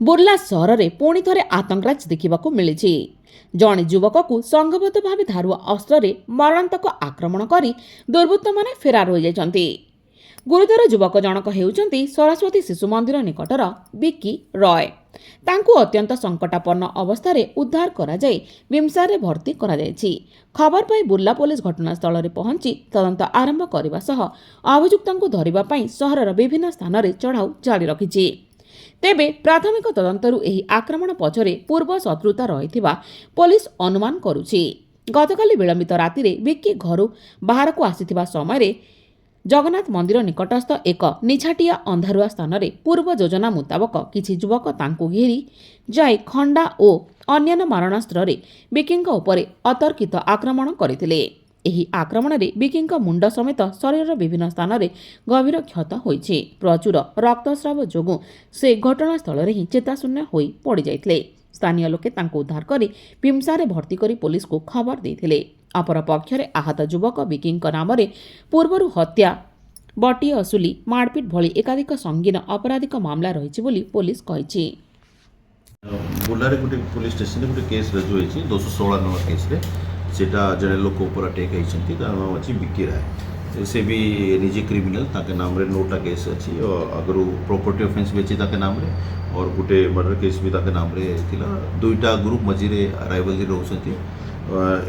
ବୁର୍ଲା ସହରରେ ପୁଣି ଥରେ ଆତଙ୍କରାଜ ଦେଖିବାକୁ ମିଳିଛି। ଜଣେ ଯୁବକକୁ ସଂଘବଦ୍ଧ ଭାବେ ଧାରୁଆ ଅସ୍ତ୍ରରେ ମରଣାନ୍ତକ ଆକ୍ରମଣ କରି ଦୁର୍ବୃତ୍ତମାନେ ଫେରାର ହୋଇଯାଇଛନ୍ତି। ଗୁରୁତର ଯୁବକ ଜଣକ ହେଉଛନ୍ତି ସରସ୍ୱତୀ ଶିଶୁ ମନ୍ଦିର ନିକଟର ବିକି ରୟ। ତାଙ୍କୁ ଅତ୍ୟନ୍ତ ସଙ୍କଟାପନ୍ନ ଅବସ୍ଥାରେ ଉଦ୍ଧାର କରାଯାଇ ବିମ୍ସାରରେ ଭର୍ତ୍ତି କରାଯାଇଛି। ଖବର ପାଇ ବୁର୍ଲା ପୋଲିସ ଘଟଣାସ୍ଥଳରେ ପହଞ୍ଚି ତଦନ୍ତ ଆରମ୍ଭ କରିବା ସହ ଅଭିଯୁକ୍ତଙ୍କୁ ଧରିବା ପାଇଁ ସହରର ବିଭିନ୍ନ ସ୍ଥାନରେ ଚଢ଼ାଉ ଜାରି ରଖିଛି। ତେବେ ପ୍ରାଥମିକ ତଦନ୍ତରୁ ଏହି ଆକ୍ରମଣ ପଛରେ ପୂର୍ବ ଶତ୍ରୁତା ରହିଥିବା ପୋଲିସ ଅନୁମାନ କରୁଛି। ଗତକାଲି ବିଳମ୍ବିତ ରାତିରେ ବିକି ଘରୁ ବାହାରକୁ ଆସିଥିବା ସମୟରେ ଜଗନ୍ନାଥ ମନ୍ଦିର ନିକଟସ୍ଥ ଏକ ନିଛାଟିଆ ଅନ୍ଧାରୁଆ ସ୍ଥାନରେ ପୂର୍ବ ଯୋଜନା ମୁତାବକ କିଛି ଯୁବକ ତାଙ୍କୁ ଘେରି ଯାଇ ଖଣ୍ଡା ଓ ଅନ୍ୟାନ୍ୟ ମାରଣାସ୍ତ୍ରରେ ବିକିଙ୍କ ଉପରେ ଅତର୍କିତ ଆକ୍ରମଣ କରିଥିଲେ। ଏହି ଆକ୍ରମଣରେ ବିକିଙ୍କ ମୁଣ୍ଡ ସମେତ ଶରୀରର ବିଭିନ୍ନ ସ୍ଥାନରେ ଗଭୀର କ୍ଷତ ହୋଇଛି। ପ୍ରଚୁର ରକ୍ତସ୍ରାବ ଯୋଗୁଁ ସେ ଘଟଣାସ୍ଥଳରେ ହିଁ ଚେତାଶୂନ୍ୟ ହୋଇ ପଡ଼ିଯାଇଥିଲେ। ସ୍ଥାନୀୟ ଲୋକେ ତାଙ୍କୁ ଉଦ୍ଧାର କରି ବିମ୍ସାରେ ଭର୍ତ୍ତି କରି ପୋଲିସକୁ ଖବର ଦେଇଥିଲେ। ଅପରପକ୍ଷରେ ଆହତ ଯୁବକ ବିକିଙ୍କ ନାମରେ ପୂର୍ବରୁ ହତ୍ୟା, ବଟି ଅସୁଲି, ମାଡ଼ପିଟ ଭଳି ଏକାଧିକ ସଙ୍ଗୀନ ଅପରାଧିକ ମାମଲା ରହିଛି ବୋଲି ପୋଲିସ କହିଛି। ବୁର୍ଲାରେ ଗୋଟେ पुलिस स्टेशन गोटे केस रजु होती 216 नंबर केस रे सेटा जड़े लोक ऊपर अटैक होती नाम अच्छी बिक्की राय से भी निजे क्रिमिनल ताके नाम रे नोटा केस अच्छी अगर प्रॉपर्टी ऑफेंस भी अच्छी ताके नाम रे और गोटे मर्डर केस भी ताके नाम रे थिला। दुईटा ग्रुप मझे राइवलरी रोचंती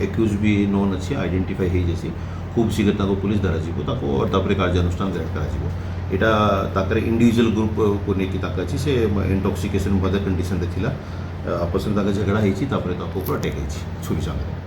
एक्यूज भी नोन अच्छी आइडेंटिफाई हो जैसी खूब शीघ्र पुलिस धरा जीवो और तापर कार्यानुष्ठान ग्रहण करा एटा ताकर इंडिविजुअल ग्रुप को लेकिन अच्छी से इंटॉक्सिकेशन मदर कंडीशन रे थिला आपस में झगड़ा होती अटैक होती छुरी संगे।